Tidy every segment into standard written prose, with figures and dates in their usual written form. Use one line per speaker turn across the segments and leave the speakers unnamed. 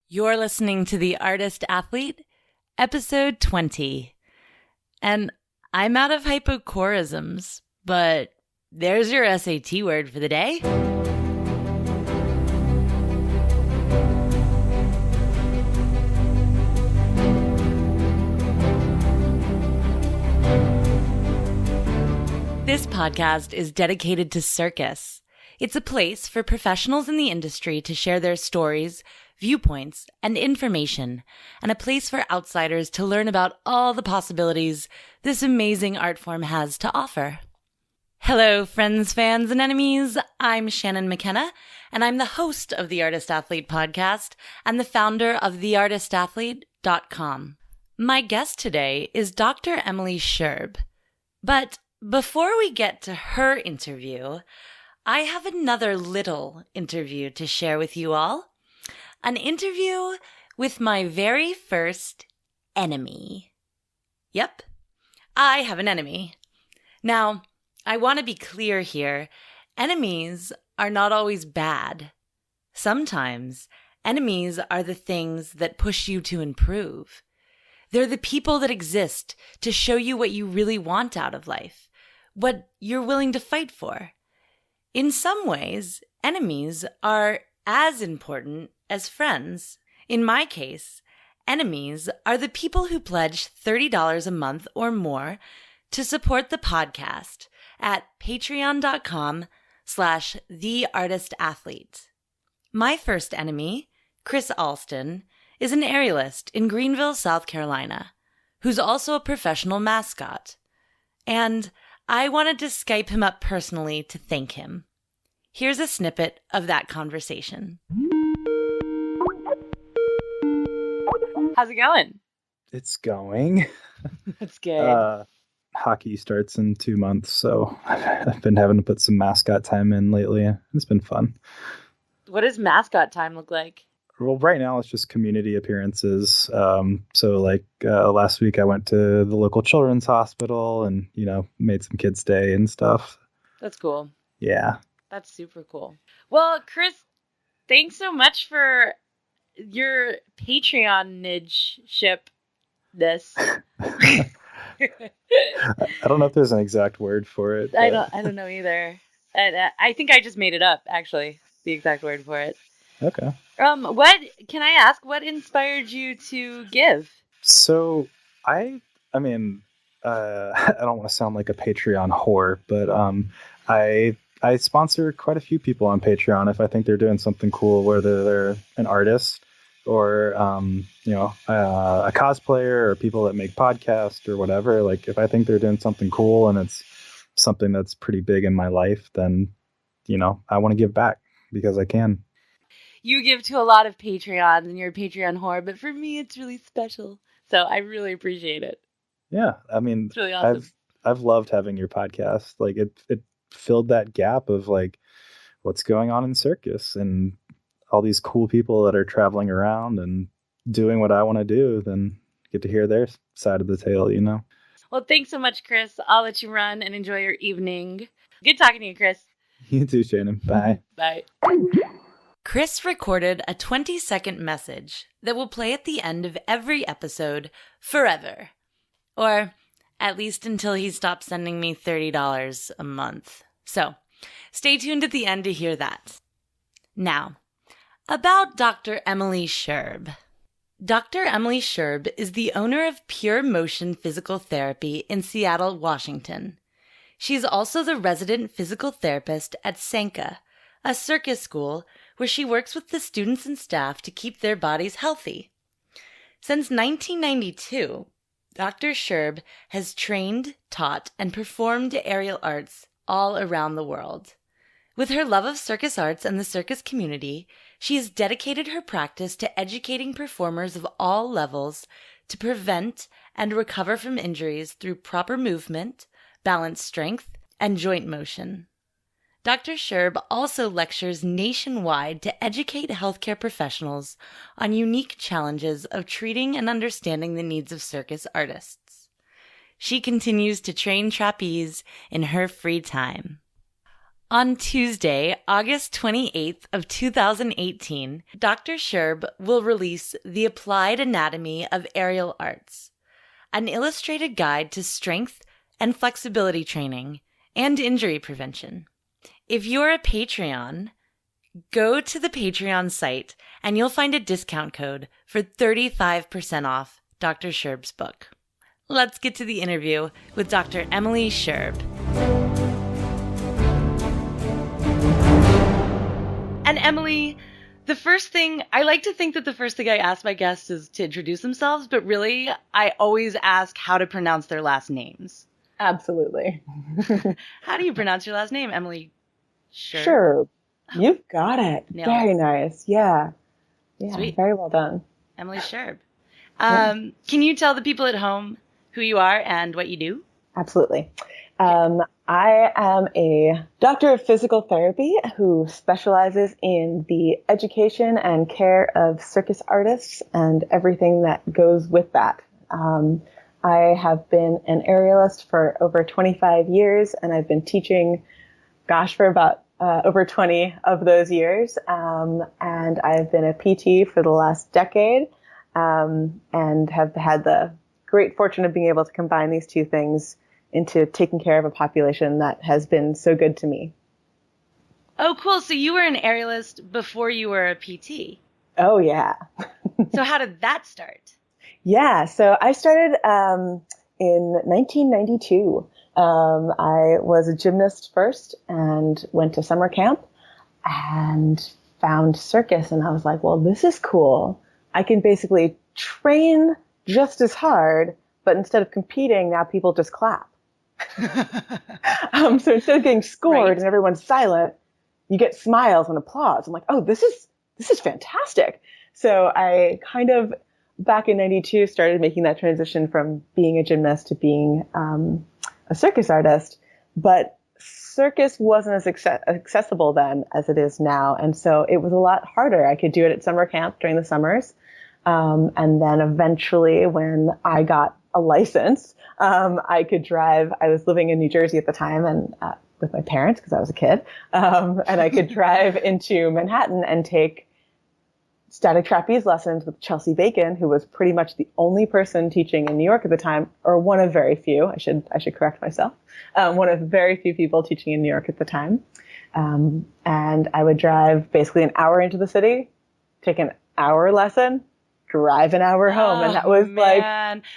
You're listening to The Artist Athlete, episode 20. And I'm out of hypochorisms, but there's your SAT word for the day. This podcast is dedicated to circus. It's a place for professionals in the industry to share their stories, viewpoints, and information, and a place for outsiders to learn about all the possibilities this amazing art form has to offer. Hello, friends, fans, and enemies. I'm Shannon McKenna, and I'm the host of the Artist Athlete podcast and the founder of theartistathlete.com. My guest today is Dr. Emily Scherb. But before we get to her interview, I have another little interview to share with you all. An interview with my very first enemy. Yep, I have an enemy. Now, I want to be clear here. Enemies are not always bad. Sometimes, enemies are the things that push you to improve. They're the people that exist to show you what you really want out of life, what you're willing to fight for. In some ways, enemies are as important as friends. In my case, enemies are the people who pledge $30 a month or more to support the podcast at patreon.com/theartistathlete. My first enemy, Chris Alston, is an aerialist in Greenville, South Carolina, who's also a professional mascot. And I wanted to Skype him up personally to thank him. Here's a snippet of that conversation. How's it going?
It's going.
That's good.
Hockey starts in 2 months, so I've been having to put some mascot time in lately. It's been fun.
What does mascot time look like?
Well, right now it's just community appearances. Last week I went to the local children's hospital and, made some kids' day and stuff.
That's cool.
Yeah.
That's super cool. Well, Chris, thanks so much for your Patreon-ship this.
I don't know if there's an exact word for it.
I don't know either. I think I just made it up, actually, the exact word for it.
Okay.
What can I ask? What inspired you to give?
So I don't want to sound like a Patreon whore, but I sponsor quite a few people on Patreon if I think they're doing something cool, whether they're an artist or a cosplayer or people that make podcasts or whatever. Like if I think they're doing something cool and it's something that's pretty big in my life, then I want to give back because I can.
You give to a lot of Patreons and you're a Patreon whore, but for me, it's really special. So I really appreciate it.
Yeah. I mean,
it's really awesome.
I've loved having your podcast. Like it filled that gap of like what's going on in circus and all these cool people that are traveling around and doing what I want to do, then get to hear their side of the tale,
Well, thanks so much, Chris. I'll let you run and enjoy your evening. Good talking to you, Chris.
You too, Shannon. Bye.
Bye. Chris recorded a 20-second message that will play at the end of every episode forever. Or at least until he stops sending me $30 a month. So, stay tuned at the end to hear that. Now, about Dr. Emily Scherb. Dr. Emily Scherb is the owner of Pure Motion Physical Therapy in Seattle, Washington. She's also the resident physical therapist at Sanka, a circus school where she works with the students and staff to keep their bodies healthy. Since 1992, Dr. Scherb has trained, taught, and performed aerial arts all around the world. With her love of circus arts and the circus community, she has dedicated her practice to educating performers of all levels to prevent and recover from injuries through proper movement, balance strength, and joint motion. Dr. Scherb also lectures nationwide to educate healthcare professionals on unique challenges of treating and understanding the needs of circus artists. She continues to train trapeze in her free time. On Tuesday, August 28th of 2018, Dr. Scherb will release The Applied Anatomy of Aerial Arts, an illustrated guide to strength and flexibility training and injury prevention. If you're a Patreon, go to the Patreon site and you'll find a discount code for 35% off Dr. Scherb's book. Let's get to the interview with Dr. Emily Scherb. And Emily, I like to think that the first thing I ask my guests is to introduce themselves, but really, I always ask how to pronounce their last names.
Absolutely.
How do you pronounce your last name, Emily?
Sure. You've got it. Very nice. Yeah.
Sweet.
Very well done.
Emily Scherb. Can you tell the people at home who you are and what you do?
Absolutely. I am a doctor of physical therapy who specializes in the education and care of circus artists and everything that goes with that. I have been an aerialist for over 25 years, and I've been teaching, for about over 20 of those years. And I've been a PT for the last decade, and have had the great fortune of being able to combine these two things into taking care of a population that has been so good to me.
Oh, cool. So you were an aerialist before you were a PT.
Oh, yeah.
So how did that start?
Yeah, so I started in 1992. I was a gymnast first and went to summer camp and found circus. And I was like, well, this is cool. I can basically train just as hard, but instead of competing, now people just clap. So instead of getting scored and everyone's silent, you get smiles and applause. I'm like, oh, this is fantastic. So I kind of, back in 92, started making that transition from being a gymnast to being a circus artist. But circus wasn't as accessible then as it is now. And so it was a lot harder. I could do it at summer camp during the summers. And then eventually when I got a license, I could drive. I was living in New Jersey at the time and with my parents because I was a kid. And I could drive into Manhattan and take static trapeze lessons with Chelsea Bacon, who was pretty much the only person teaching in New York at the time, or one of very few. I should correct myself. One of very few people teaching in New York at the time. And I would drive basically an hour into the city, take an hour lesson, drive an hour home. And that was like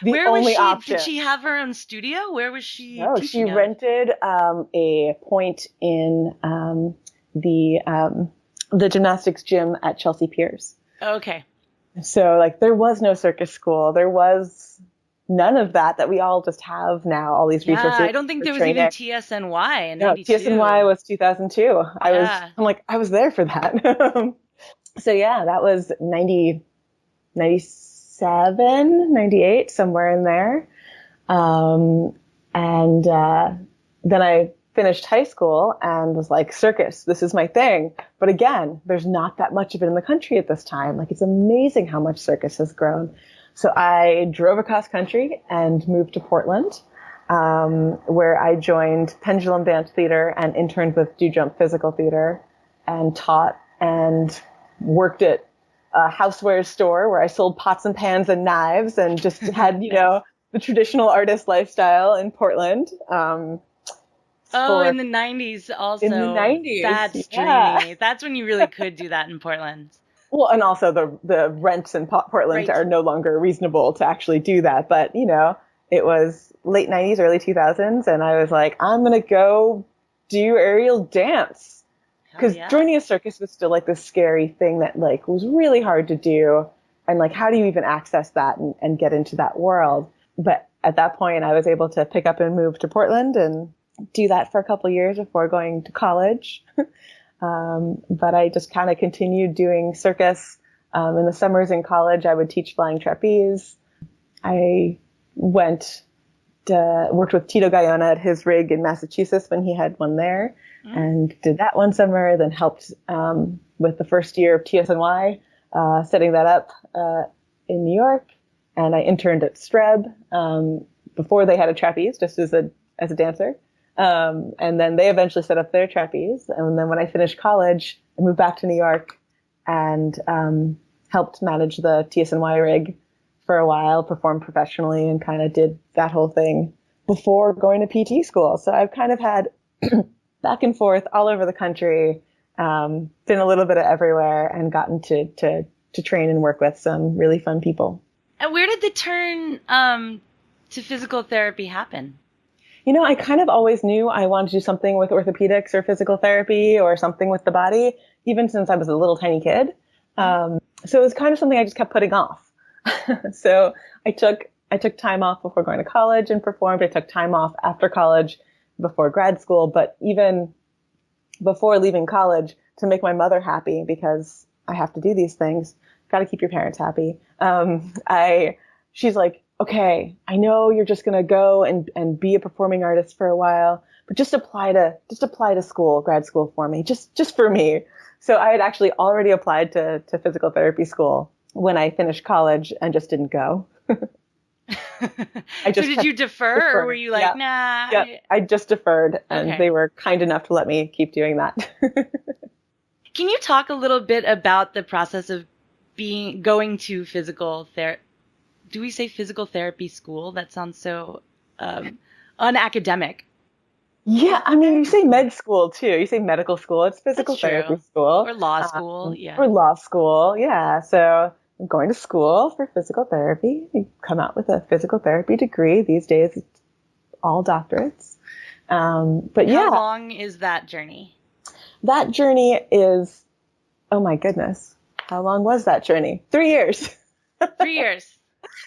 the only option.
Did she have her own studio? Where was she teaching?
No, she rented a point in the gymnastics gym at Chelsea Piers.
Okay.
So like there was no circus school. There was none of that we all just have now, all these resources.
I don't think there was even TSNY in 92.
No, TSNY was 2002. I was there for that. So yeah, that was 97, 98, somewhere in there. And then I finished high school and was like, circus, this is my thing. But again, there's not that much of it in the country at this time. Like, it's amazing how much circus has grown. So I drove across country and moved to Portland, where I joined Pendulum Dance Theater and interned with Do Jump Physical Theater and taught and worked at a houseware store where I sold pots and pans and knives and just had, the traditional artist lifestyle in Portland.
In the 90s also.
In the 90s.
That's dreamy. That's when you really could do that in Portland.
Well, and also the rents in Portland are no longer reasonable to actually do that. But, it was late 90s, early 2000s. And I was like, I'm going to go do aerial dance. Because joining a circus was still like this scary thing that like was really hard to do. And like, how do you even access that and get into that world? But at that point, I was able to pick up and move to Portland and do that for a couple of years before going to college. But I just kind of continued doing circus. In the summers in college, I would teach flying trapeze. I worked with Tito Gaiona at his rig in Massachusetts when he had one there, and did that one summer, then helped with the first year of TSNY, setting that up in New York. And I interned at Scherb before they had a trapeze, just as a dancer. And then they eventually set up their trapeze. And then when I finished college, I moved back to New York and helped manage the TSNY rig for a while, performed professionally, and kind of did that whole thing before going to PT school. So I've kind of had back and forth all over the country, been a little bit of everywhere, and gotten to train and work with some really fun people.
And where did the turn to physical therapy happen?
I kind of always knew I wanted to do something with orthopedics or physical therapy or something with the body, even since I was a little tiny kid. So it was kind of something I just kept putting off. So I took time off before going to college and performed. I took time off after college before grad school, but even before leaving college, to make my mother happy, because I have to do these things. Got to keep your parents happy. She's like, okay, I know you're just going to go and be a performing artist for a while, but just apply to school, grad school for me, just for me. So I had actually already applied to physical therapy school when I finished college and just didn't go.
So did you defer, or were you like, nah?
Yeah, I just deferred, and they were kind enough to let me keep doing that.
Can you talk a little bit about the process of going to physical therapy? Do we say physical therapy school? That sounds so unacademic.
Yeah, I mean, you say med school too. You say medical school. It's physical therapy school.
Or law school, yeah.
Or law school, yeah. So I'm going to school for physical therapy. You come out with a physical therapy degree. These days, it's all doctorates. But yeah.
How long is that journey?
That journey is, oh my goodness. How long was that journey? 3 years.
3 years.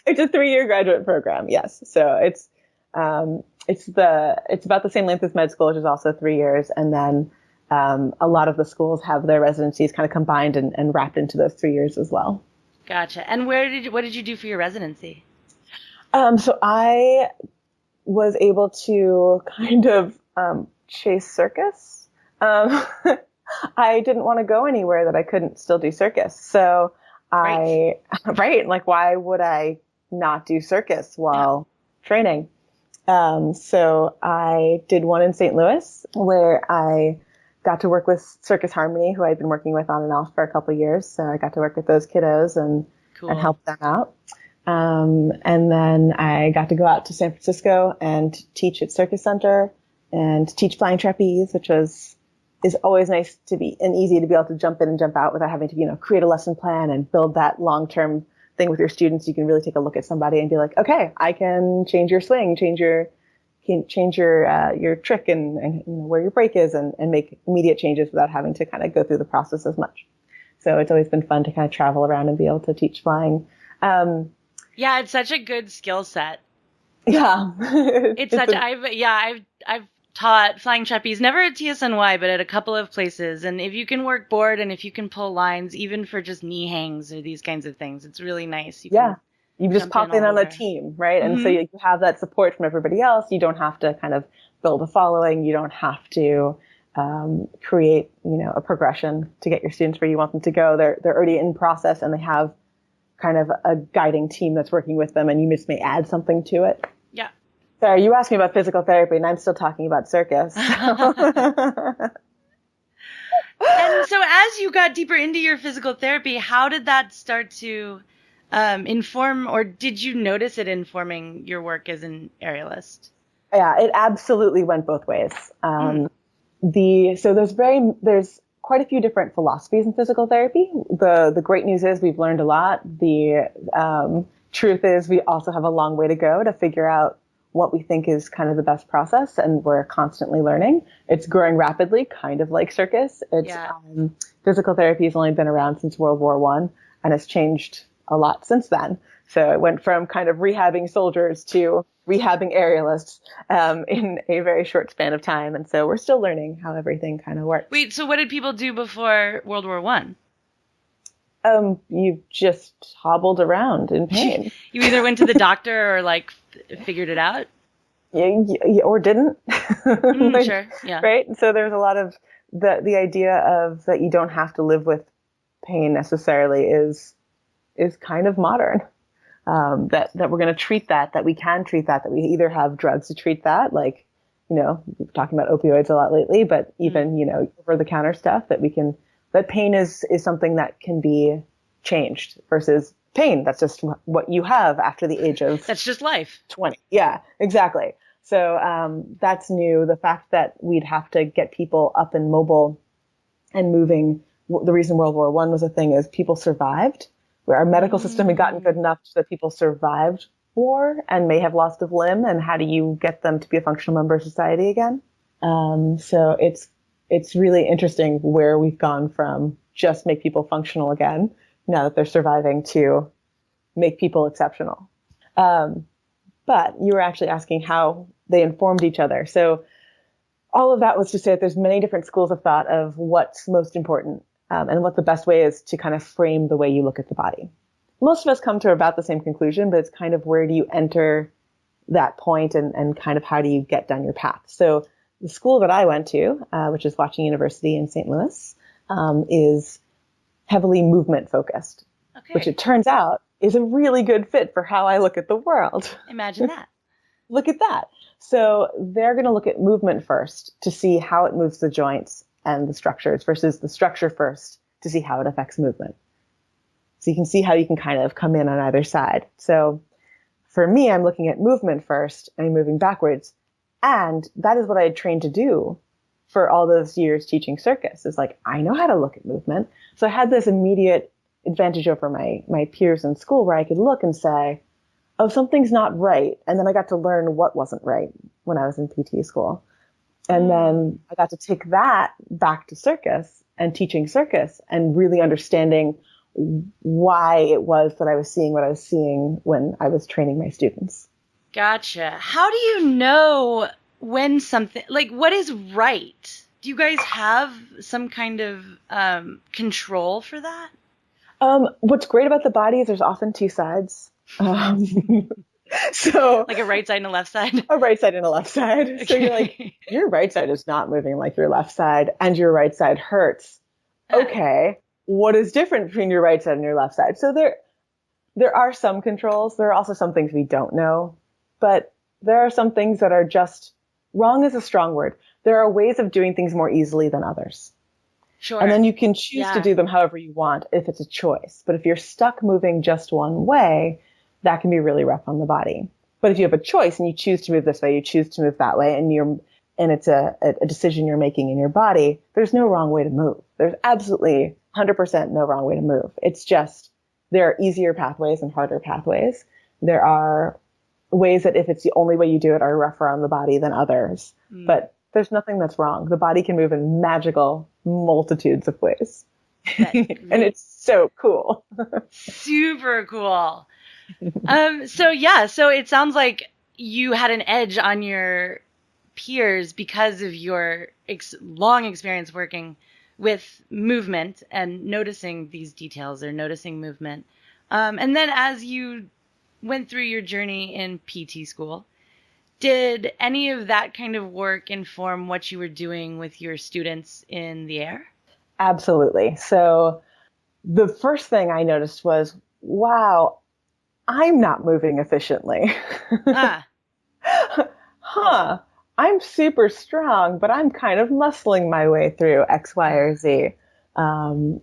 It's a 3-year graduate program. Yes. So it's about the same length as med school, which is also 3 years. And then, a lot of the schools have their residencies kind of combined and wrapped into those 3 years as well.
Gotcha. And what did you do for your residency?
So I was able to kind of, chase circus. I didn't want to go anywhere that I couldn't still do circus. So right. Like, why would I not do circus while training? So I did one in St. Louis where I got to work with Circus Harmony, who I'd been working with on and off for a couple of years. So I got to work with those kiddos and help them out. And then I got to go out to San Francisco and teach at Circus Center and teach flying trapeze, which is always nice to be and easy to be able to jump in and jump out without having to, create a lesson plan and build that long-term thing with your students. You can really take a look at somebody and be like, okay, I can change your swing, change your trick and where your break is and make immediate changes without having to kind of go through the process as much. So it's always been fun to kind of travel around and be able to teach flying.
Yeah, it's such a good skill set.
Yeah.
I've taught flying trapeze, never at TSNY, but at a couple of places. And if you can work board and if you can pull lines, even for just knee hangs or these kinds of things, it's really nice.
You just pop in on a team, right? And so you have that support from everybody else. You don't have to kind of build a following. You don't have to create, a progression to get your students where you want them to go. They're already in process and they have kind of a guiding team that's working with them, and you just may add something to it.
Yeah.
Sorry, you asked me about physical therapy, and I'm still talking about circus.
And so as you got deeper into your physical therapy, how did that start to inform, or did you notice it informing your work as an aerialist?
Yeah, it absolutely went both ways. So there's quite a few different philosophies in physical therapy. The great news is we've learned a lot. The truth is we also have a long way to go to figure out what we think is kind of the best process, and we're constantly learning. It's growing rapidly, kind of like circus. Physical therapy has only been around since World War I, and it's changed a lot since then. So it went from kind of rehabbing soldiers to rehabbing aerialists in a very short span of time. And so we're still learning how everything kind of works.
Wait, so what did people do before World War I?
You just hobbled around in pain.
You either went to the doctor or figured it out?
Yeah, or didn't.
Sure, yeah.
Right? So there's a lot of the idea of that you don't have to live with pain necessarily is kind of modern. That we're going to treat that we can treat that we either have drugs to treat that, like we're talking about opioids a lot lately, but even, over the counter stuff that pain is something that can be changed versus pain. That's just what you have after the age of
that's just life.
20. Yeah, exactly. So that's new. The fact that we'd have to get people up and mobile and moving. The reason World War I was a thing is people survived, where our medical system had gotten good enough so that people survived war and may have lost a limb. And how do you get them to be a functional member of society again? So it's really interesting where we've gone from just make people functional again, now that they're surviving, to make people exceptional. But you were actually asking how they informed each other. So all of that was to say that there's many different schools of thought of what's most important and what the best way is to kind of frame the way you look at the body. Most of us come to about the same conclusion, but it's kind of where do you enter that point and kind of how do you get down your path. So the school that I went to, which is Washington University in St. Louis, is heavily movement focused, which it turns out is a really good fit for how I look at the world.
Imagine that.
Look at that. So they're going to look at movement first to see how it moves the joints and the structures versus the structure first to see how it affects movement. So you can see how you can kind of come in on either side. So for me, I'm looking at movement first and moving backwards. And that is what I had trained to do for all those years teaching circus. Is like, I know how to look at movement. So I had this immediate advantage over my peers in school where I could look and say, oh, something's not right. And then I got to learn what wasn't right when I was in PT school. And then I got to take that back to circus and teaching circus and really understanding why it was that I was seeing what I was seeing when I was training my students.
Gotcha. How do you know when something, like, what is right? Do you guys have some kind of control for that?
What's great about the body is there's often two sides. So
like a right side and a left side?
A right side and a left side. Okay. So you're like, your right side is not moving like your left side and your right side hurts. Okay. What is different between your right side and your left side? So there are some controls. There are also some things we don't know, but there are some things that are just wrong is a strong word. There are ways of doing things more easily than others.
Sure.
And then you can choose to do them however you want if it's a choice. But if you're stuck moving just one way, that can be really rough on the body. But if you have a choice and you choose to move this way, you choose to move that way, and it's a decision you're making in your body, there's no wrong way to move. There's absolutely 100% no wrong way to move. It's just there are easier pathways and harder pathways. There are ways that if it's the only way you do it are rougher on the body than others. But there's nothing that's wrong. The body can move in magical multitudes of ways. And it's so cool.
Super cool. So it sounds like you had an edge on your peers because of your long experience working with movement and noticing these details or noticing movement. And then as you went through your journey in PT school, did any of that kind of work inform what you were doing with your students in the air?
Absolutely. So the first thing I noticed was, wow, I'm not moving efficiently. I'm super strong, but I'm kind of muscling my way through X, Y, or Z. And,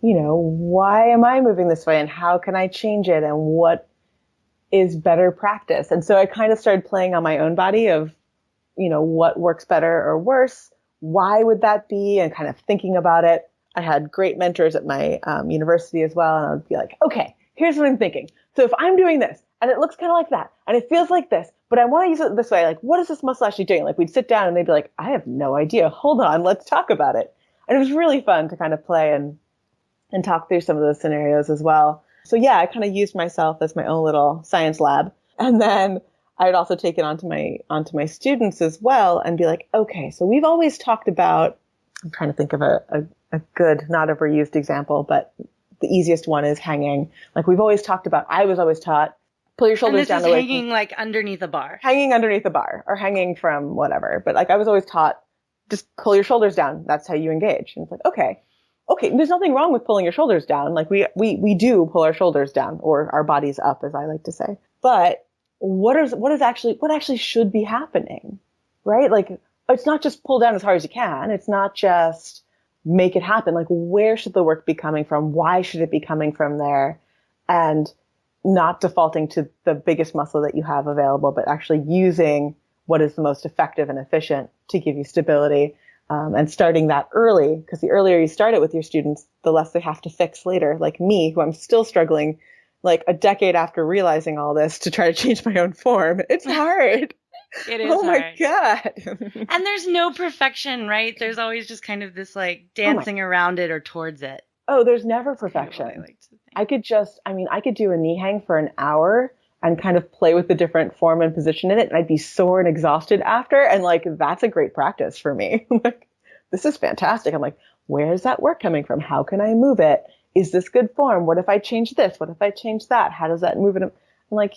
why am I moving this way and how can I change it and what is better practice? And so I kind of started playing on my own body of, what works better or worse. Why would that be? And kind of thinking about it. I had great mentors at my university as well. And I would be like, okay, here's what I'm thinking. So if I'm doing this and it looks kind of like that and it feels like this, but I want to use it this way, like, what is this muscle actually doing? Like, we'd sit down and they'd be like, I have no idea. Hold on, let's talk about it. And it was really fun to kind of play and talk through some of those scenarios as well. So yeah, I kind of used myself as my own little science lab. And then I would also take it onto my students as well and be like, okay, so we've always talked about, I'm trying to think of a good, not overused example, but the easiest one is hanging. Like I was always taught, pull your shoulders down.
And this is hanging like underneath a bar.
Hanging underneath a bar or hanging from whatever. But like I was always taught, just pull your shoulders down. That's how you engage. And it's like, okay, there's nothing wrong with pulling your shoulders down. Like we do pull our shoulders down or our bodies up, as I like to say. But what actually should be happening? right? Like, it's not just pull down as hard as you can. It's not just make it happen. Like, where should the work be coming from? Why should it be coming from there? And not defaulting to the biggest muscle that you have available, but actually using what is the most effective and efficient to give you stability. And starting that early, because the earlier you start it with your students, the less they have to fix later. Like me, who I'm still struggling like a decade after realizing all this to try to change my own form. It's hard.
It is
Oh my
hard.
God.
And there's no perfection, right? There's always just kind of this like dancing around it or towards it.
Oh, there's never perfection.
Kind of what I like to think.
I could do a knee hang for an hour and kind of play with the different form and position in it. And I'd be sore and exhausted after. And like, that's a great practice for me. Like, this is fantastic. I'm like, where is that work coming from? How can I move it? Is this good form? What if I change this? What if I change that? How does that move it? I'm like,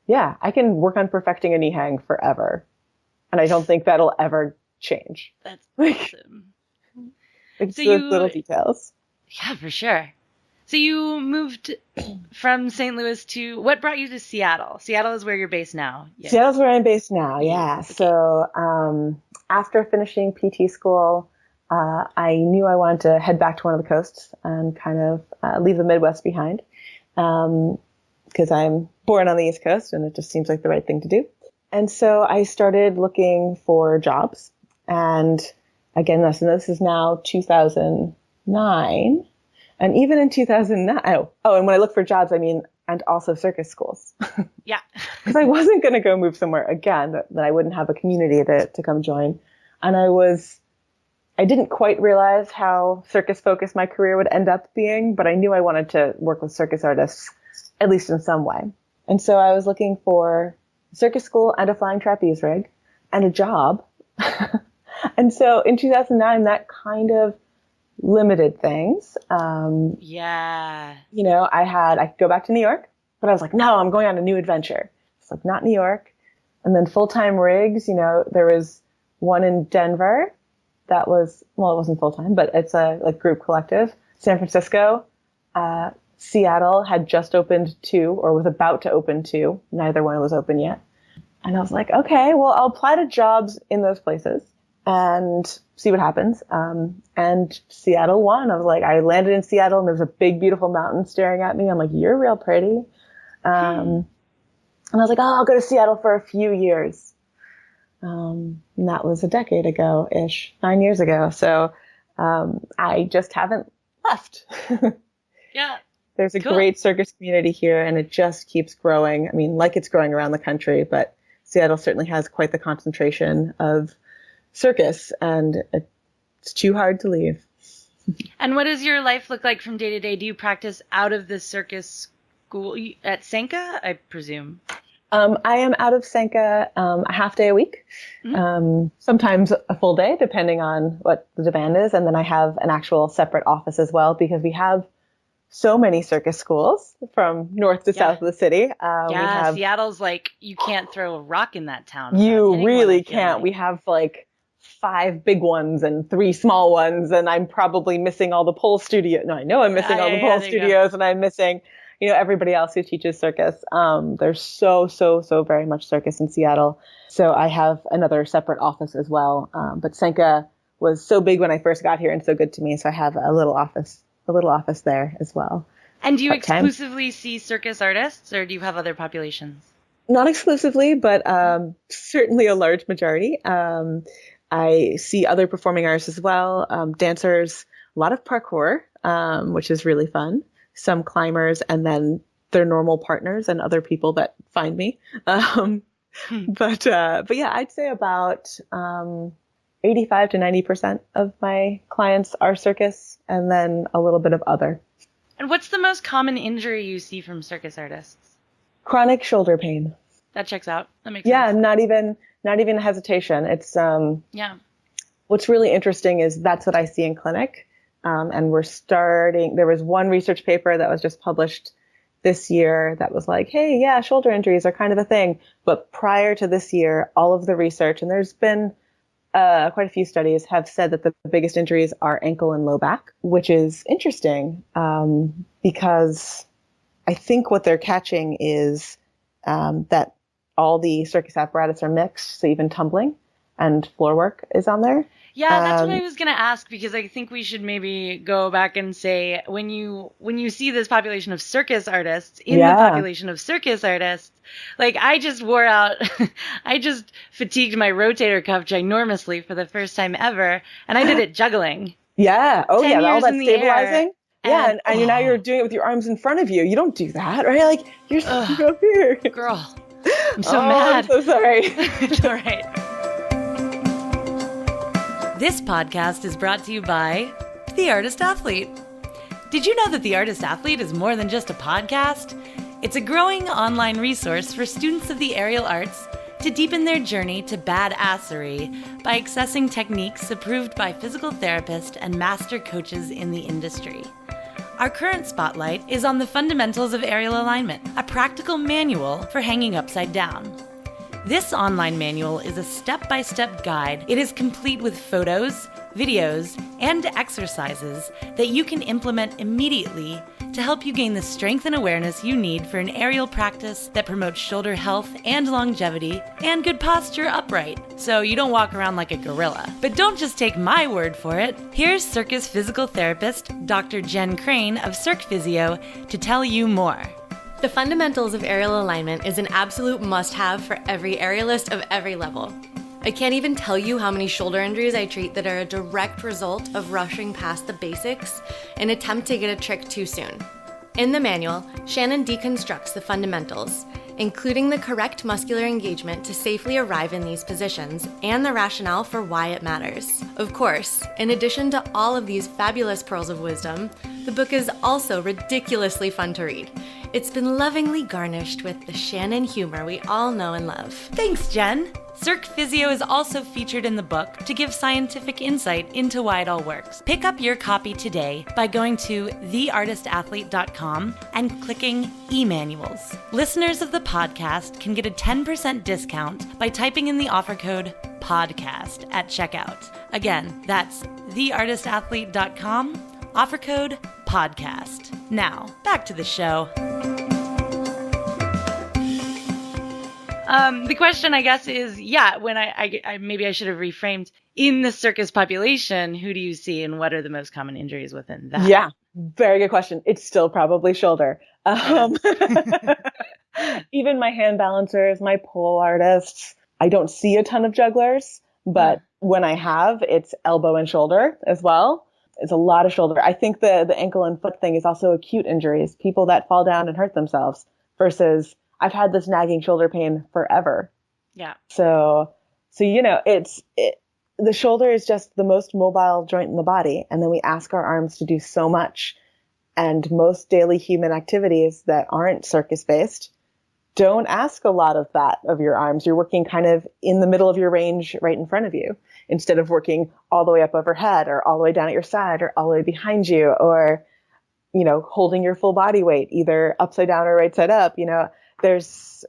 yeah, I can work on perfecting a knee hang forever. And I don't think that'll ever change.
That's awesome.
It's so those little details.
Yeah, for sure. So you moved from St. Louis to, what brought you to Seattle? Seattle is where you're based now. Yeah.
Seattle's where I'm based now, yeah. Okay. So after finishing PT school, I knew I wanted to head back to one of the coasts and kind of leave the Midwest behind because I'm born on the East Coast and it just seems like the right thing to do. And so I started looking for jobs. And again, this is now 2009. And even in 2009, and when I look for jobs, I mean, and also circus schools.
Yeah.
Because I wasn't going to go move somewhere again that I wouldn't have a community to come join. And I didn't quite realize how circus focused my career would end up being, but I knew I wanted to work with circus artists, at least in some way. And so I was looking for a circus school and a flying trapeze rig and a job. And so in 2009, that kind of limited things.
Yeah.
You know, I could go back to New York, but I was like, no, I'm going on a new adventure. It's like, not New York. And then full-time rigs, you know, there was one in Denver that was, well, it wasn't full-time, but it's a like group collective. San Francisco, Seattle had just opened 2 or was about to open 2. Neither one was open yet. And I was like, okay, well, I'll apply to jobs in those places and see what happens. And Seattle won. I was like, I landed in Seattle and there's a big, beautiful mountain staring at me. I'm like, you're real pretty. And I was like, oh, I'll go to Seattle for a few years. And that was a decade ago-ish, 9 years ago. So I just haven't left.
Yeah.
There's a great circus community here and it just keeps growing. I mean, like it's growing around the country, but Seattle certainly has quite the concentration of circus and it's too hard to leave.
And what does your life look like from day to day? Do you practice out of the circus school at Sanka, I presume?
I am out of Sanka a half day a week, sometimes a full day, depending on what the demand is. And then I have an actual separate office as well because we have so many circus schools from north to south of the city.
Seattle's like, you can't throw a rock in that town.
You really can't. We have like 5 big ones and 3 small ones, and I'm probably missing all the pole studios. No, I know I'm missing all the pole studios, and I'm missing, you know, everybody else who teaches circus. There's so very much circus in Seattle. So I have another separate office as well. But Sanka was so big when I first got here and so good to me. So I have a little office there as well.
And do you exclusively see circus artists or do you have other populations?
Not exclusively, but certainly a large majority. I see other performing artists as well, dancers, a lot of parkour, which is really fun. Some climbers, and then their normal partners and other people that find me. But yeah, I'd say about 85 to 90% of my clients are circus, and then a little bit of other.
And what's the most common injury you see from circus artists?
Chronic shoulder pain.
That checks out. That makes sense.
Yeah, not even hesitation. It's What's really interesting is that's what I see in clinic. And there was one research paper that was just published this year that was like, hey, yeah, shoulder injuries are kind of a thing. But prior to this year, all of the research, and there's been quite a few studies, have said that the biggest injuries are ankle and low back, which is interesting because I think what they're catching is that all the circus apparatus are mixed, so even tumbling. and floor work is on there.
Yeah, that's what I was going to ask, because I think we should maybe go back and say, when you see this population of circus artists in the population of circus artists, like I just wore out, I just fatigued my rotator cuff ginormously for the first time ever, and I did it juggling.
Yeah. Oh, yeah. All that stabilizing.
Yeah.
And now you're doing it with your arms in front of you. You don't do that, right? Like, you're up here.
Girl, I'm so mad.
I'm so sorry.
It's all right. This podcast is brought to you by The Artist Athlete. Did you know that The Artist Athlete is more than just a podcast? It's a growing online resource for students of the aerial arts to deepen their journey to badassery by accessing techniques approved by physical therapists and master coaches in the industry. Our current spotlight is on the fundamentals of aerial alignment, a practical manual for hanging upside down. This online manual is a step-by-step guide. It is complete with photos, videos, and exercises that you can implement immediately to help you gain the strength and awareness you need for an aerial practice that promotes shoulder health and longevity and good posture upright, so you don't walk around like a gorilla. But don't just take my word for it. Here's circus physical therapist Dr. Jen Crane of Cirque Physio to tell you more.
The fundamentals of aerial alignment is an absolute must-have for every aerialist of every level. I can't even tell you how many shoulder injuries I treat that are a direct result of rushing past the basics in an attempt to get a trick too soon. In the manual, Shannon deconstructs the fundamentals, including the correct muscular engagement to safely arrive in these positions and the rationale for why it matters. Of course, in addition to all of these fabulous pearls of wisdom, the book is also ridiculously fun to read. It's been lovingly garnished with the Shannon humor we all know and love.
Thanks, Jen! Cirque Physio is also featured in the book to give scientific insight into why it all works. Pick up your copy today by going to theartistathlete.com and clicking e-manuals. Listeners of the podcast can get a 10% discount by typing in the offer code PODCAST at checkout. Again, that's theartistathlete.com, offer code PODCAST. Now, back to the show. The question, I guess, is, when I maybe I should have reframed, in the circus population, who do you see and what are the most common injuries within that?
Yeah, very good question. It's still probably shoulder. Even my hand balancers, my pole artists, I don't see a ton of jugglers, but when I have, it's elbow and shoulder as well. It's a lot of shoulder. I think the ankle and foot thing is also acute injuries, people that fall down and hurt themselves, versus I've had this nagging shoulder pain forever.
Yeah.
So the shoulder is just the most mobile joint in the body. And then we ask our arms to do so much. And most daily human activities that aren't circus based don't ask a lot of that of your arms. You're working kind of in the middle of your range right in front of you, instead of working all the way up overhead or all the way down at your side or all the way behind you, or, holding your full body weight, either upside down or right side up. There's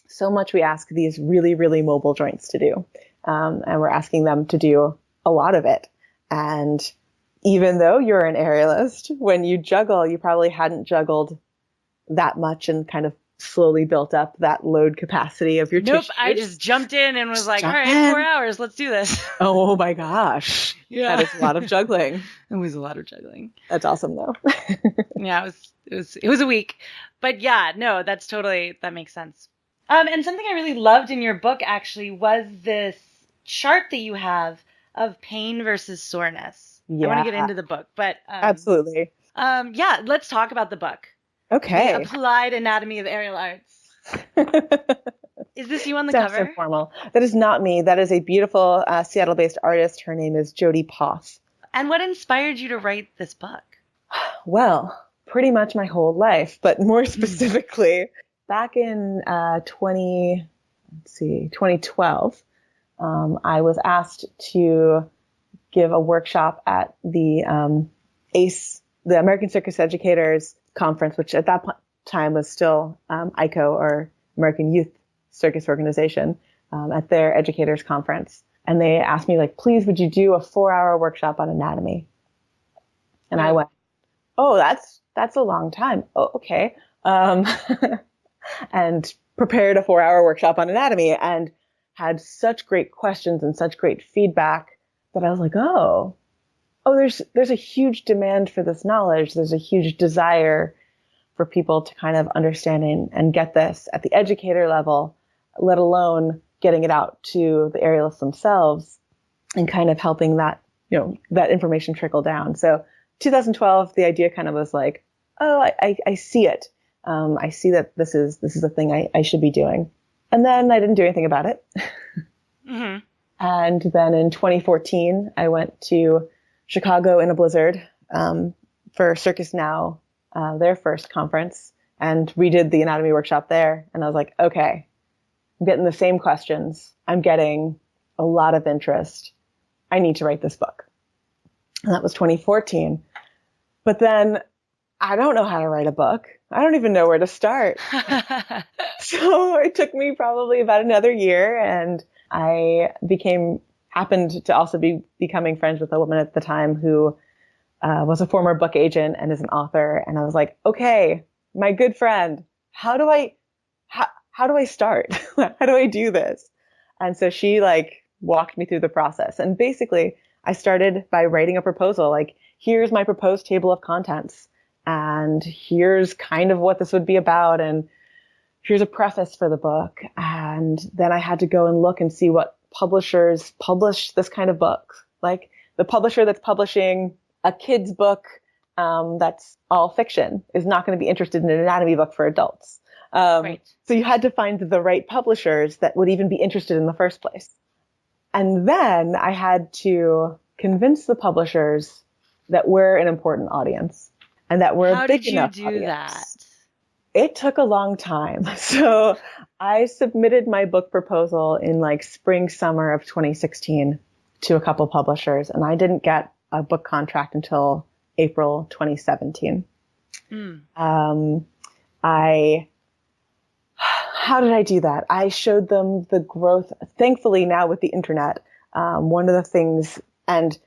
so much we ask these really, really mobile joints to do. And we're asking them to do a lot of it. And even though you're an aerialist, when you juggle, you probably hadn't juggled that much and kind of slowly built up that load capacity of your
Nope,
tissue.
I just jumped in and was like, all right, 4 hours, let's do this.
Oh my gosh. Yeah. That is a lot of juggling.
It was a lot of juggling.
That's awesome though.
Yeah, it was a week. But yeah, no, that makes sense. And something I really loved in your book actually was this chart that you have of pain versus soreness. Yeah. I want to get into the book, but
absolutely.
Let's talk about the book.
Okay.
The Applied Anatomy of Aerial Arts. Is this you on the cover?
So formal. That is not me. That is a beautiful Seattle-based artist. Her name is Jody Poth.
And what inspired you to write this book?
Well, pretty much my whole life, but more specifically, back in 2012, I was asked to give a workshop at the ACE, the American Circus Educators Conference, which at that time was still ICO, or American Youth Circus Organization, at their educators conference. And they asked me, please, would you do a 4-hour workshop on anatomy? And I went, oh, that's a long time. Oh, okay. And prepared a 4-hour workshop on anatomy. And had such great questions and such great feedback that I was like, oh, there's a huge demand for this knowledge. There's a huge desire for people to kind of understand and get this at the educator level, let alone getting it out to the aerialists themselves and kind of helping that, that information trickle down. So 2012, the idea kind of was like, oh, I see it. I see that this is a thing I should be doing. And then I didn't do anything about it.
Mm-hmm.
And then in 2014, I went to Chicago in a blizzard for Circus Now, their first conference, and redid the anatomy workshop there. And I was like, okay, I'm getting the same questions. I'm getting a lot of interest. I need to write this book. And that was 2014. But then I don't know how to write a book. I don't even know where to start. So it took me probably about another year, and I happened to also be becoming friends with a woman at the time who was a former book agent and is an author. And I was like, okay, my good friend, how do I start? How do I do this? And so she walked me through the process. And basically I started by writing a proposal. Like, here's my proposed table of contents, and here's kind of what this would be about, and here's a preface for the book. And then I had to go and look and see what publishers publish this kind of book. Like, the publisher that's publishing a kid's book that's all fiction is not going to be interested in an anatomy book for adults.
Right.
So you had to find the right publishers that would even be interested in the first place. And then I had to convince the publishers that we're an important audience and that we're a big enough audience.
How did you do that?
It took a long time. So I submitted my book proposal in spring, summer of 2016 to a couple publishers, and I didn't get a book contract until April 2017. How did I do that? I showed them the growth. Thankfully, now with the internet, one of the things, and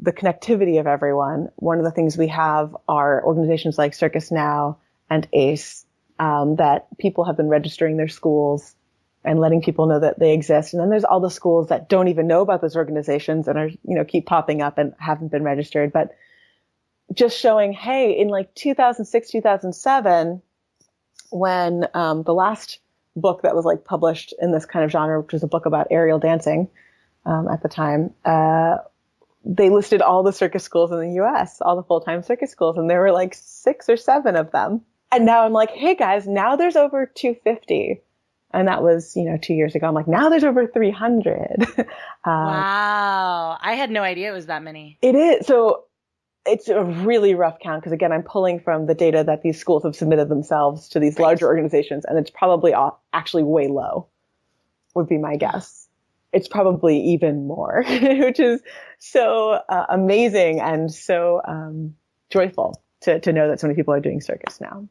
the connectivity of everyone, one of the things we have are organizations like Circus Now and ACE, that people have been registering their schools and letting people know that they exist. And then there's all the schools that don't even know about those organizations and are, keep popping up and haven't been registered. But just showing, hey, in 2006, 2007, when the last book that was published in this kind of genre, which was a book about aerial dancing at the time, they listed all the circus schools in the US, all the full-time circus schools, and there were 6 or 7 of them. And now I'm like, hey guys, now there's over 250. And that was, 2 years ago. I'm like, now there's over 300.
Wow. I had no idea it was that many.
It is. So it's a really rough count because, again, I'm pulling from the data that these schools have submitted themselves to these larger organizations, and it's probably actually way low, would be my guess. It's probably even more, which is so amazing and so joyful to know that so many people are doing circus now.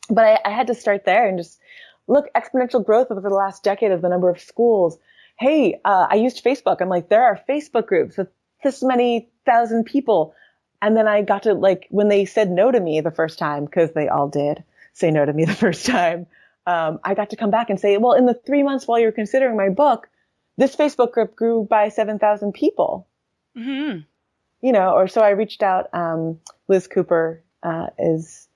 But I had to start there and just look, exponential growth over the last decade of the number of schools. Hey, I used Facebook. I'm like, there are Facebook groups with this many thousand people. And then I got to when they said no to me the first time, because they all did say no to me the first time, I got to come back and say, well, in the 3 months while you're considering my book, this Facebook group grew by 7,000 people.
Mm-hmm.
Or so I reached out. Liz Cooper is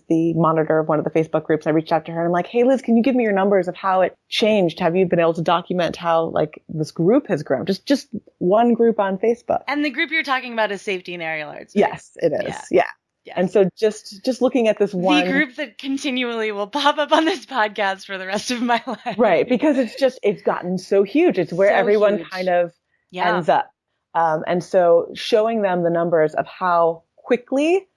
the monitor of one of the Facebook groups. I reached out to her and I'm like, hey, Liz, can you give me your numbers of how it changed? Have you been able to document how this group has grown? Just one group on Facebook.
And the group you're talking about is Safety and Aerial Arts. Right?
Yes, it is. Yeah. Yes. And so just looking at this one.
The group that continually will pop up on this podcast for the rest of my life.
Right. Because it's gotten so huge. It's where everyone kind of ends up. And so showing them the numbers of how quickly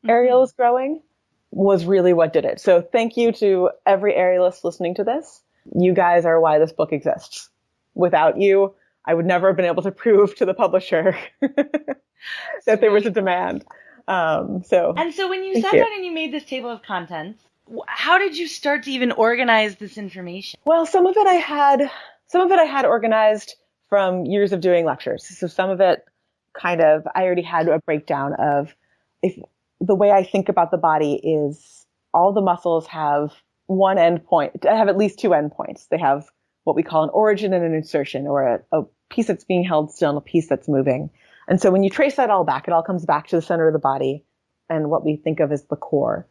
aerial is growing was really what did it. So thank you to every aerialist listening to this. You guys are why this book exists. Without you, I would never have been able to prove to the publisher that there was a demand.
And so when you sat down and you made this table of contents, how did you start to even organize this information?
Well, some of it I had organized from years of doing lectures. So some of it I already had a breakdown of the way I think about the body is all the muscles have one end point. I have at least 2 end points. They have what we call an origin and an insertion, or a piece that's being held still and a piece that's moving. And so when you trace that all back, it all comes back to the center of the body and what we think of as the core.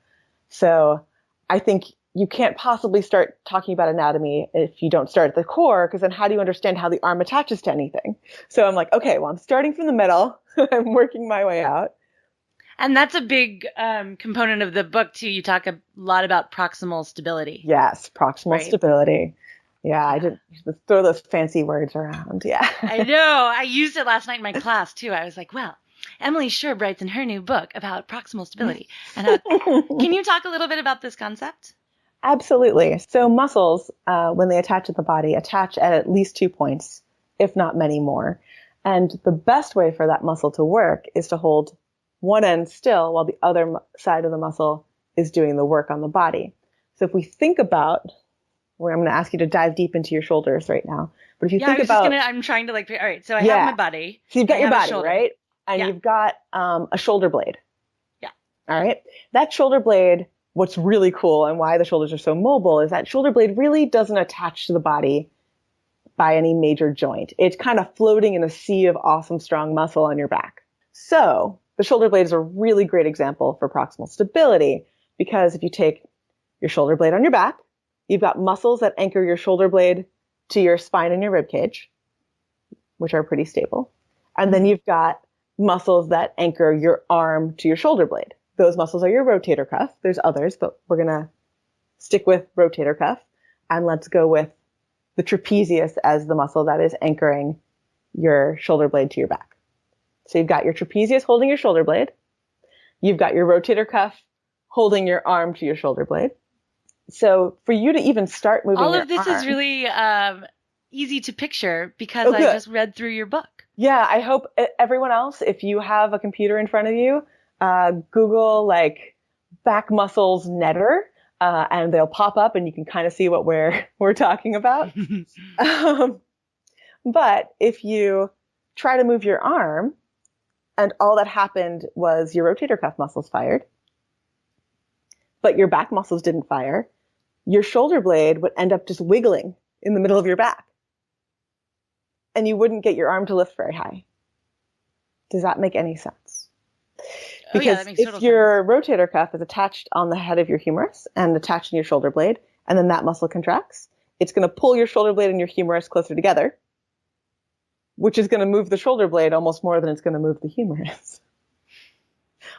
So I think you can't possibly start talking about anatomy if you don't start at the core, because then how do you understand how the arm attaches to anything? So I'm like, okay, well, I'm starting from the middle. I'm working my way out.
And that's a big component of the book, too. You talk a lot about proximal stability.
Yes, proximal stability. Yeah, I didn't throw those fancy words around. Yeah.
I know. I used it last night in my class, too. I was like, well, Emily Scherb writes in her new book about proximal stability. And can you talk a little bit about this concept?
Absolutely. So muscles, when they attach to the body, attach at least 2 points, if not many more. And the best way for that muscle to work is to hold one end still while the other side of the muscle is doing the work on the body. So if we think about, where I'm going to ask you to dive deep into your shoulders right now. But if you think about,
I'm trying to all right, so I have my body.
So you've got your body, right? And you've got a shoulder blade.
Yeah.
All right. That shoulder blade, what's really cool and why the shoulders are so mobile is that shoulder blade really doesn't attach to the body by any major joint. It's kind of floating in a sea of awesome, strong muscle on your back. So the shoulder blade is a really great example for proximal stability, because if you take your shoulder blade on your back, you've got muscles that anchor your shoulder blade to your spine and your rib cage, which are pretty stable. And then you've got muscles that anchor your arm to your shoulder blade. Those muscles are your rotator cuff. There's others, but we're going to stick with rotator cuff. And let's go with the trapezius as the muscle that is anchoring your shoulder blade to your back. So you've got your trapezius holding your shoulder blade. You've got your rotator cuff holding your arm to your shoulder blade. So for you to even start moving
all
your
of this
arm,
is really easy to picture because I just read through your book.
Yeah, I hope everyone else, if you have a computer in front of you, Google like back muscles netter, and they'll pop up and you can kind of see what we're talking about. But if you try to move your arm and all that happened was your rotator cuff muscles fired, but your back muscles didn't fire, your shoulder blade would end up just wiggling in the middle of your back. And you wouldn't get your arm to lift very high. Does that make any sense? Because
that makes total
if your rotator cuff is attached on the head of your humerus and attached in your shoulder blade, and then that muscle contracts, it's going to pull your shoulder blade and your humerus closer together, which is going to move the shoulder blade almost more than it's going to move the humerus.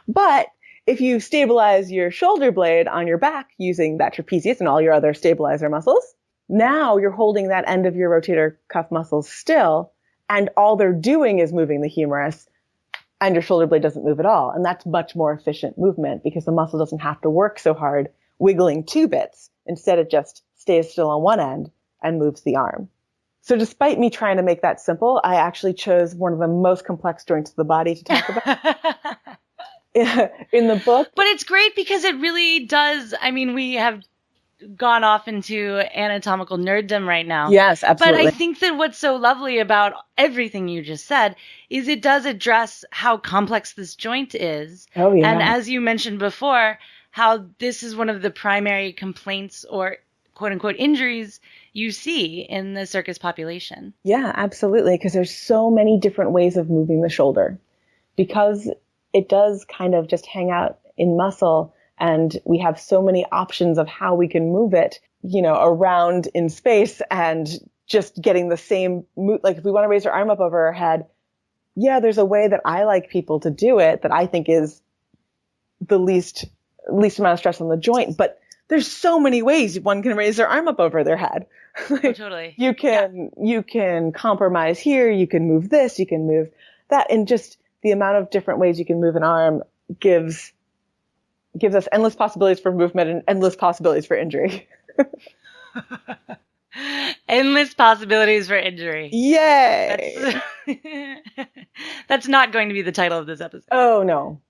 But if you stabilize your shoulder blade on your back using that trapezius and all your other stabilizer muscles, now you're holding that end of your rotator cuff muscles still, and all they're doing is moving the humerus, and your shoulder blade doesn't move at all. And that's much more efficient movement because the muscle doesn't have to work so hard wiggling 2 bits. Instead, it just stays still on one end and moves the arm. So despite me trying to make that simple, I actually chose one of the most complex joints of the body to talk about in the book.
But it's great because it really does. I mean, we have gone off into anatomical nerddom right now.
Yes, absolutely.
But I think that what's so lovely about everything you just said is it does address how complex this joint is.
Oh, yeah.
And as you mentioned before, how this is one of the primary complaints or quote unquote injuries you see in the circus population.
Yeah, absolutely. Because there's so many different ways of moving the shoulder. Because it does kind of just hang out in muscle, and we have so many options of how we can move it, around in space and just getting the same move. Like if we want to raise our arm up over our head, yeah, there's a way that I like people to do it that I think is the least amount of stress on the joint. But there's so many ways one can raise their arm up over their head.
Totally.
You can compromise here. You can move this. You can move that. And just the amount of different ways you can move an arm gives us endless possibilities for movement and endless possibilities for injury.
Endless possibilities for injury.
Yay!
That's not going to be the title of this episode.
Oh, no.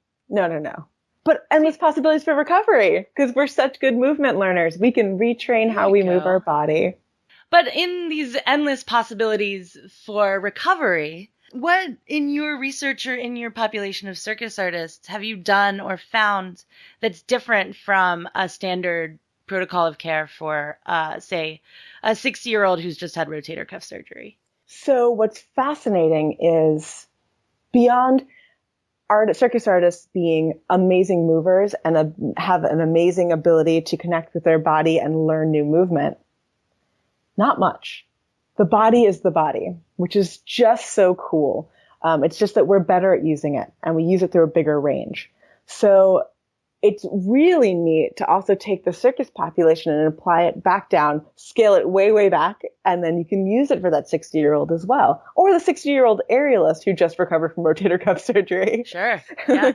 But endless possibilities for recovery, because we're such good movement learners. We can retrain how we move our body.
But in these endless possibilities for recovery, what in your research or in your population of circus artists have you done or found that's different from a standard protocol of care for, say, a 60-year-old who's just had rotator cuff surgery?
So what's fascinating is beyond circus artists being amazing movers and have an amazing ability to connect with their body and learn new movement, not much. The body is the body, which is just so cool. It's just that we're better at using it, and we use it through a bigger range. So it's really neat to also take the circus population and apply it back down, scale it way, way back, and then you can use it for that 60-year-old as well. Or the 60-year-old aerialist who just recovered from rotator cuff surgery.
Sure. Yeah.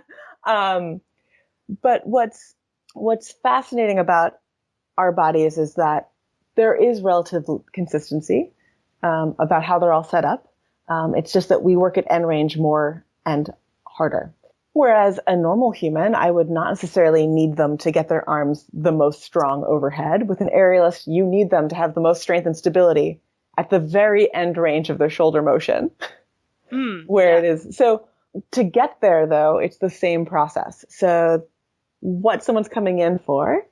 But what's fascinating about our bodies is that there is relative consistency about how they're all set up. It's just that we work at end range more and harder. Whereas a normal human, I would not necessarily need them to get their arms the most strong overhead. With an aerialist, you need them to have the most strength and stability at the very end range of their shoulder motion, where it is. So to get there, though, it's the same process. So what someone's coming in for,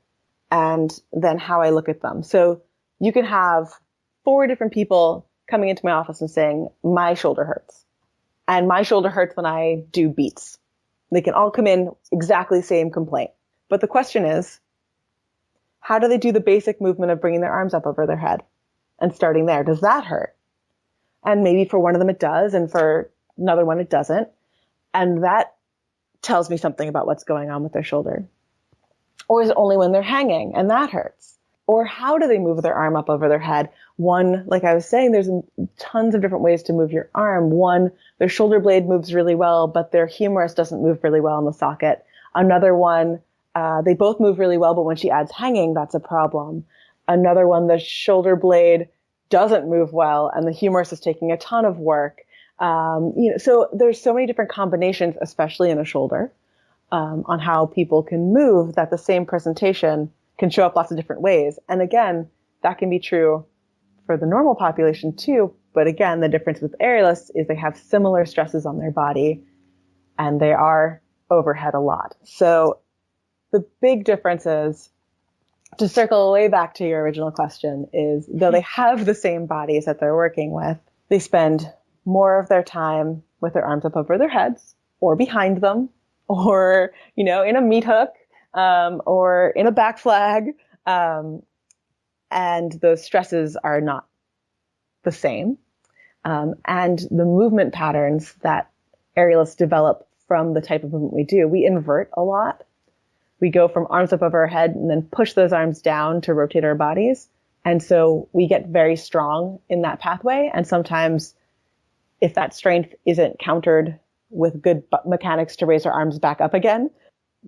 and then how I look at them. So you can have 4 different people coming into my office and saying, my shoulder hurts. And my shoulder hurts when I do beats. They can all come in exactly the same complaint. But the question is, how do they do the basic movement of bringing their arms up over their head and starting there? Does that hurt? And maybe for one of them it does, and for another one it doesn't. And that tells me something about what's going on with their shoulder. Or is it only when they're hanging and that hurts? Or how do they move their arm up over their head? One, like I was saying, there's tons of different ways to move your arm. One, their shoulder blade moves really well, but their humerus doesn't move really well in the socket. Another one, they both move really well, but when she adds hanging, that's a problem. Another one, the shoulder blade doesn't move well, and the humerus is taking a ton of work. So there's so many different combinations, especially in a shoulder, on how people can move, that the same presentation can show up lots of different ways. And again, that can be true for the normal population too. But again, the difference with aerialists is they have similar stresses on their body, and they are overhead a lot. So the big difference is, to circle way back to your original question, is though they have the same bodies that they're working with, they spend more of their time with their arms up over their heads, or behind them, or, in a meat hook, or in a back flag. And those stresses are not the same. And the movement patterns that aerialists develop from the type of movement we do, we invert a lot. We go from arms up over our head and then push those arms down to rotate our bodies. And so we get very strong in that pathway. And sometimes if that strength isn't countered with good mechanics to raise our arms back up again,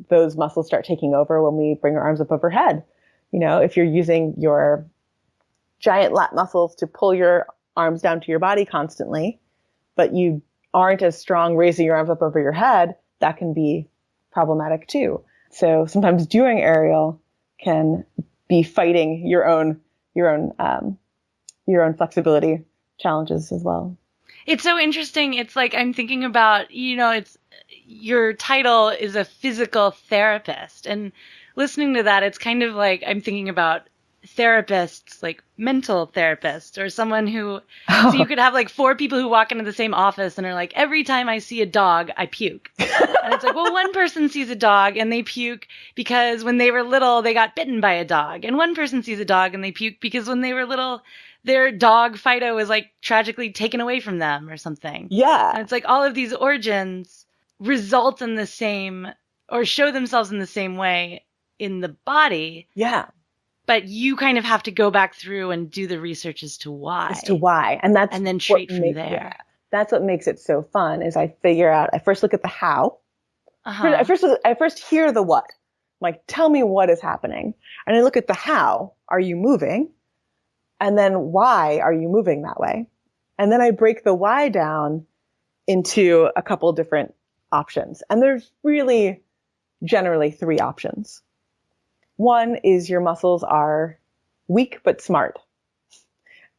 those muscles start taking over when we bring our arms up overhead. If you're using your giant lat muscles to pull your arms down to your body constantly, but you aren't as strong raising your arms up over your head, that can be problematic too. So sometimes doing aerial can be fighting your own flexibility challenges as well.
It's so interesting. It's like I'm thinking about, it's your title is a physical therapist, and listening to that, it's kind of like I'm thinking about therapists, like mental therapists, or someone who, so you could have like 4 people who walk into the same office and are like, every time I see a dog, I puke. And it's like, well, one person sees a dog and they puke because when they were little, they got bitten by a dog. And one person sees a dog and they puke because when they were little, their dog Fido was like tragically taken away from them or something.
Yeah.
And it's like all of these origins result in the same, or show themselves in the same way in the body.
Yeah.
But you kind of have to go back through and do the research as to why.
And then treat
from there.
Yeah. That's what makes it so fun, is I first look at the how. I first hear the what. I'm like, tell me what is happening. And I look at the how. Are you moving? And then why are you moving that way? And then I break the why down into a couple different options. And there's really generally 3 options. One is your muscles are weak but smart.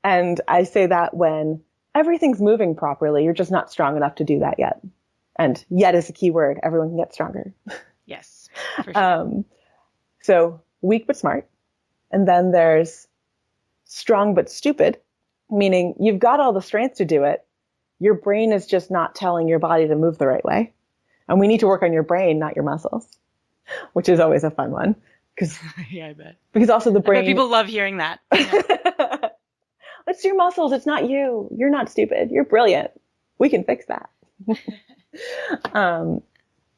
And I say that when everything's moving properly, you're just not strong enough to do that yet. And yet is a key word. Everyone can get stronger.
Yes, for sure.
So weak but smart. And then there's strong but stupid, meaning you've got all the strength to do it. Your brain is just not telling your body to move the right way. And we need to work on your brain, not your muscles, which is always a fun one.
Yeah, I bet.
Because also the brain.
People love hearing that.
It's your muscles. It's not you. You're not stupid. You're brilliant. We can fix that.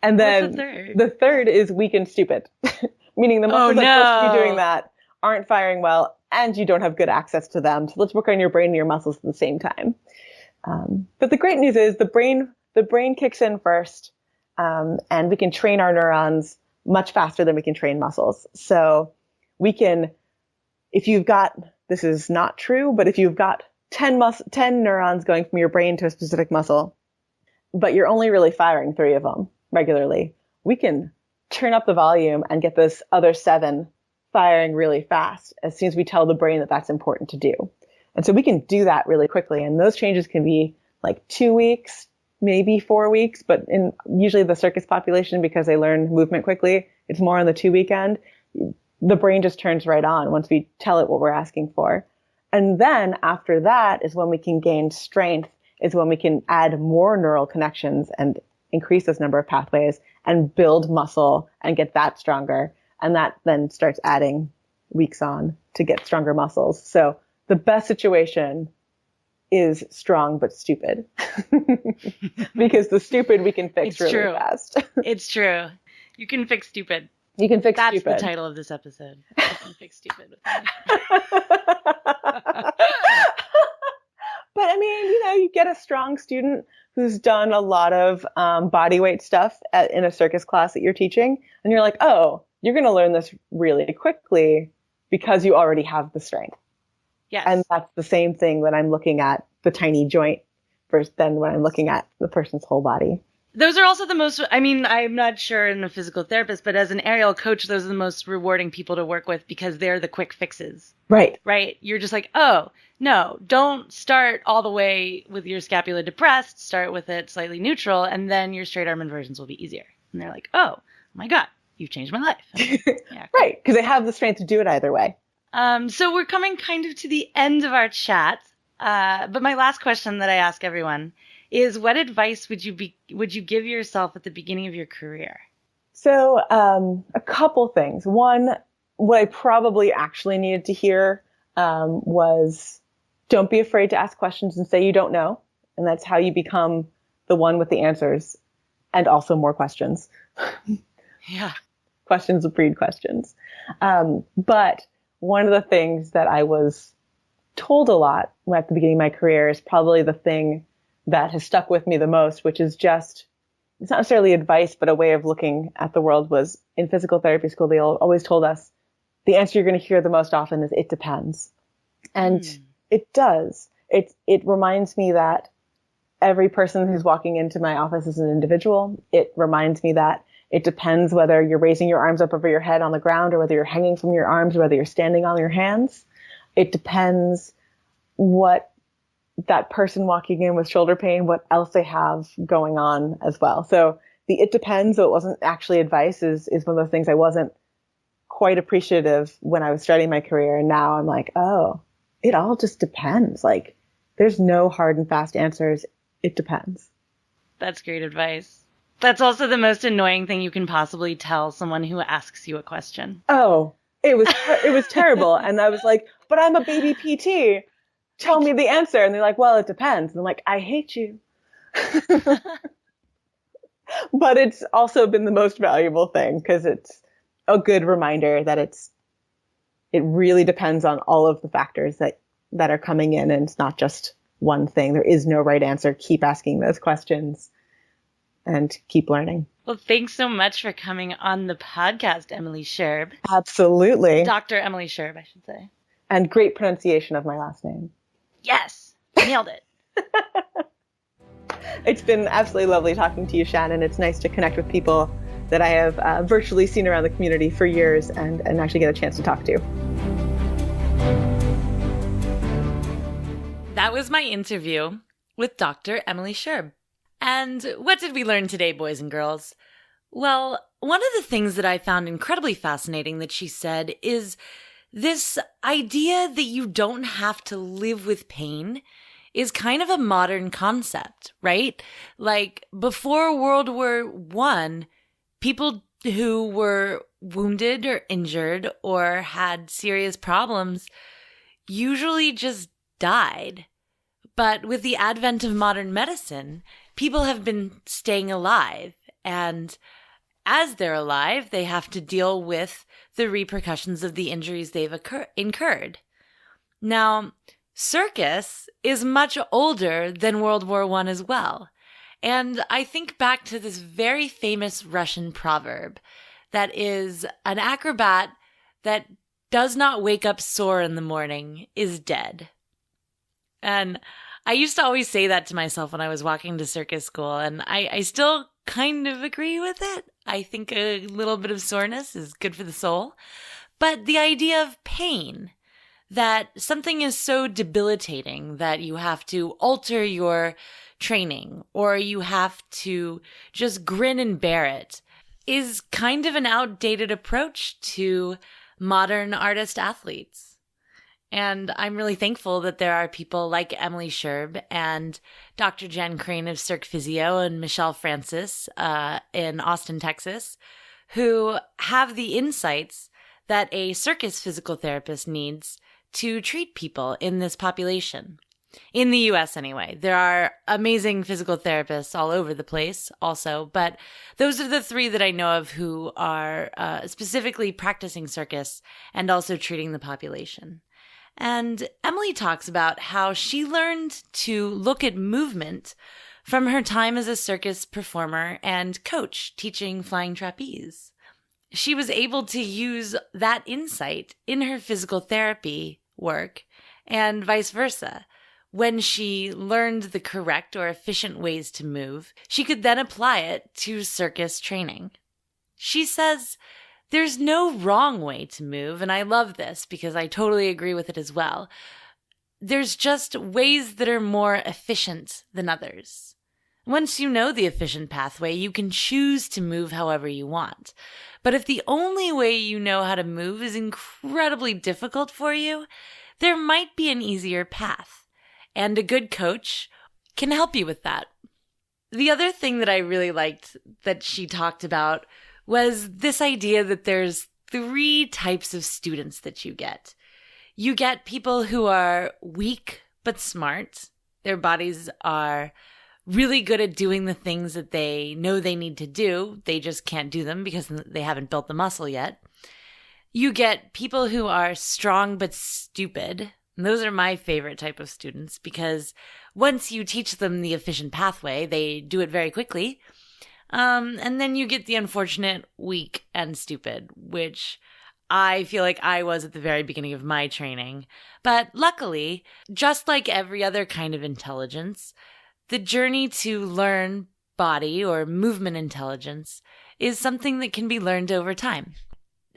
And then the third is weak and stupid, meaning the muscles that are supposed to be doing that aren't firing well and you don't have good access to them. So let's work on your brain and your muscles at the same time. But the great news is the brain kicks in first, and we can train our neurons much faster than we can train muscles. So we can, this is not true, but if you've got 10 neurons going from your brain to a specific muscle, but you're only really firing 3 of them regularly, we can turn up the volume and get those other 7 firing really fast as soon as we tell the brain that that's important to do. And so we can do that really quickly. And those changes can be like 2 weeks, maybe 4 weeks, but in usually the circus population, because they learn movement quickly, it's more on the 2-week end. The brain just turns right on once we tell it what we're asking for. And then after that is when we can gain strength, is when we can add more neural connections and increase this number of pathways and build muscle and get that stronger. And that then starts adding weeks on to get stronger muscles. So the best situation is strong but stupid. Because the stupid we can fix really fast.
It's true. You can fix stupid.
You can fix
That's
stupid.
That's the title of this episode. You can fix stupid with me.
But I mean, you get a strong student who's done a lot of body weight stuff in a circus class that you're teaching. And you're like, oh, you're going to learn this really quickly because you already have the strength.
Yes.
And that's the same thing when I'm looking at the tiny joint versus then when I'm looking at the person's whole body.
Those are also the most, I'm not sure in a physical therapist, but as an aerial coach, those are the most rewarding people to work with because they're the quick fixes.
Right.
Right? You're just like, oh, no, don't start all the way with your scapula depressed. Start with it slightly neutral, and then your straight arm inversions will be easier. And they're like, oh my God, you've changed my life. Yeah, cool.
Right, because they have the strength to do it either way.
So we're coming kind of to the end of our chat. But my last question that I ask everyone is, what advice would you give yourself at the beginning of your career?
So a couple things. One, what I probably actually needed to hear was, don't be afraid to ask questions and say you don't know. And that's how you become the one with the answers, and also more questions.
Yeah.
Questions breed questions. But one of the things that I was told a lot at the beginning of my career is probably the thing that has stuck with me the most, which is just, it's not necessarily advice, but a way of looking at the world. Was in physical therapy school, they always told us the answer you're going to hear the most often is, it depends. And it does. It reminds me that every person who's walking into my office is an individual. It reminds me that it depends whether you're raising your arms up over your head on the ground, or whether you're hanging from your arms, or whether you're standing on your hands. It depends what that person walking in with shoulder pain, what else they have going on as well. So it depends, so it wasn't actually advice, is one of those things I wasn't quite appreciative when I was starting my career. And now I'm like, oh, it all just depends. Like, there's no hard and fast answers. It depends.
That's great advice. That's also the most annoying thing you can possibly tell someone who asks you a question.
Oh, it was terrible. And I was like, but I'm a baby PT. Tell me the answer. And they're like, well, it depends. And I'm like, I hate you. But it's also been the most valuable thing, because it's a good reminder that it really depends on all of the factors that are coming in, and it's not just one thing. There is no right answer. Keep asking those questions and keep learning.
Well, thanks so much for coming on the podcast, Emily Scherb.
Absolutely.
Dr. Emily Scherb, I should say.
And great pronunciation of my last name.
Yes, nailed it.
It's been absolutely lovely talking to you, Shannon. It's nice to connect with people that I have virtually seen around the community for years and actually get a chance to talk to.
That was my interview with Dr. Emily Scherb. And what did we learn today, boys and girls? Well, one of the things that I found incredibly fascinating that she said is This idea that you don't have to live with pain is kind of a modern concept, right? Like before World War I, people who were wounded or injured or had serious problems usually just died. But with the advent of modern medicine, people have been staying alive, and as they're alive, they have to deal with the repercussions of the injuries they've incurred. Now, circus is much older than World War I as well. And I think back to this very famous Russian proverb that is, an acrobat that does not wake up sore in the morning is dead. And I used to always say that to myself when I was walking to circus school, and I still kind of agree with it. I think a little bit of soreness is good for the soul. But the idea of pain, that something is so debilitating that you have to alter your training or you have to just grin and bear it, is kind of an outdated approach to modern artist athletes. And I'm really thankful that there are people like Emily Scherb and Dr. Jen Crane of Cirque Physio and Michelle Francis in Austin, Texas, who have the insights that a circus physical therapist needs to treat people in this population. In the US anyway. There are amazing physical therapists all over the place also, but those are the three that I know of who are specifically practicing circus and also treating the population. And Emily talks about how she learned to look at movement from her time as a circus performer and coach teaching flying trapeze. She was able to use that insight in her physical therapy work and vice versa. When she learned the correct or efficient ways to move, she could then apply it to circus training. She says, there's no wrong way to move, and I love this because I totally agree with it as well. There's just ways that are more efficient than others. Once you know the efficient pathway, you can choose to move however you want. But if the only way you know how to move is incredibly difficult for you, there might be an easier path. And a good coach can help you with that. The other thing that I really liked that she talked about was this idea that there's 3 types of students that you get. You get people who are weak but smart. Their bodies are really good at doing the things that they know they need to do. They just can't do them because they haven't built the muscle yet. You get people who are strong but stupid. And those are my favorite type of students because once you teach them the efficient pathway, they do it very quickly. And then you get the unfortunate weak and stupid, which I feel like I was at the very beginning of my training. But luckily, just like every other kind of intelligence, the journey to learn body or movement intelligence is something that can be learned over time.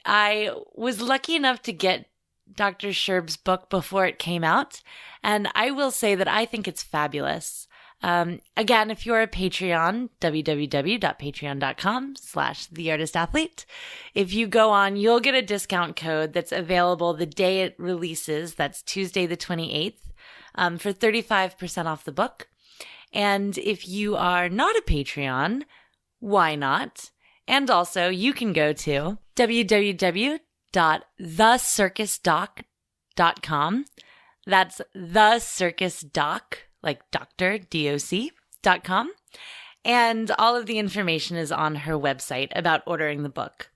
I was lucky enough to get Dr. Scherb's book before it came out, and I will say that I think it's fabulous. Again, if you're a Patreon, www.patreon.com/theartistathlete. If you go on, you'll get a discount code that's available the day it releases. That's Tuesday the 28th, for 35% off the book. And if you are not a Patreon, why not? And also, you can go to www.thecircusdoc.com. That's thecircusdoc, like doctor, DOC.com. And all of the information is on her website about ordering the book.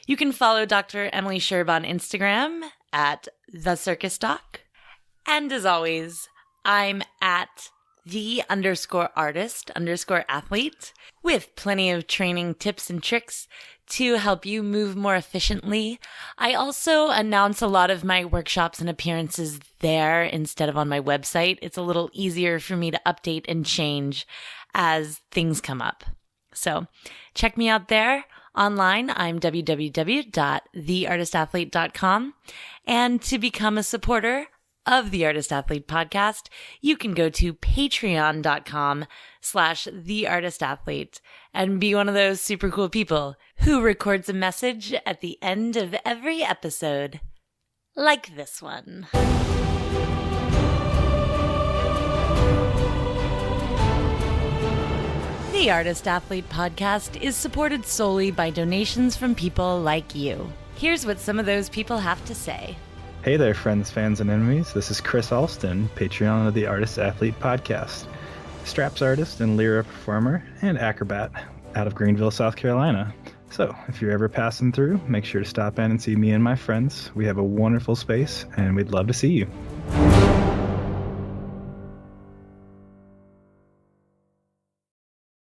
You can follow Dr. Emily Scherb on Instagram at thecircusdoc. And as always, I'm at _artist_athlete with plenty of training tips and tricks to help you move more efficiently. I also announce a lot of my workshops and appearances there instead of on my website. It's a little easier for me to update and change as things come up. So check me out there online. I'm www.theartistathlete.com. And to become a supporter of the Artist Athlete podcast, you can go to patreon.com/theartistathlete and be one of those super cool people who records a message at the end of every episode. Like this one. The Artist Athlete Podcast is supported solely by donations from people like you. Here's what some of those people have to say.
Hey there, friends, fans, and enemies. This is Chris Alston, Patreon of the Artist Athlete Podcast. Straps artist and lyra performer and acrobat out of Greenville, South Carolina. So, if you're ever passing through, make sure to stop in and see me and my friends. We have a wonderful space, and we'd love to see you.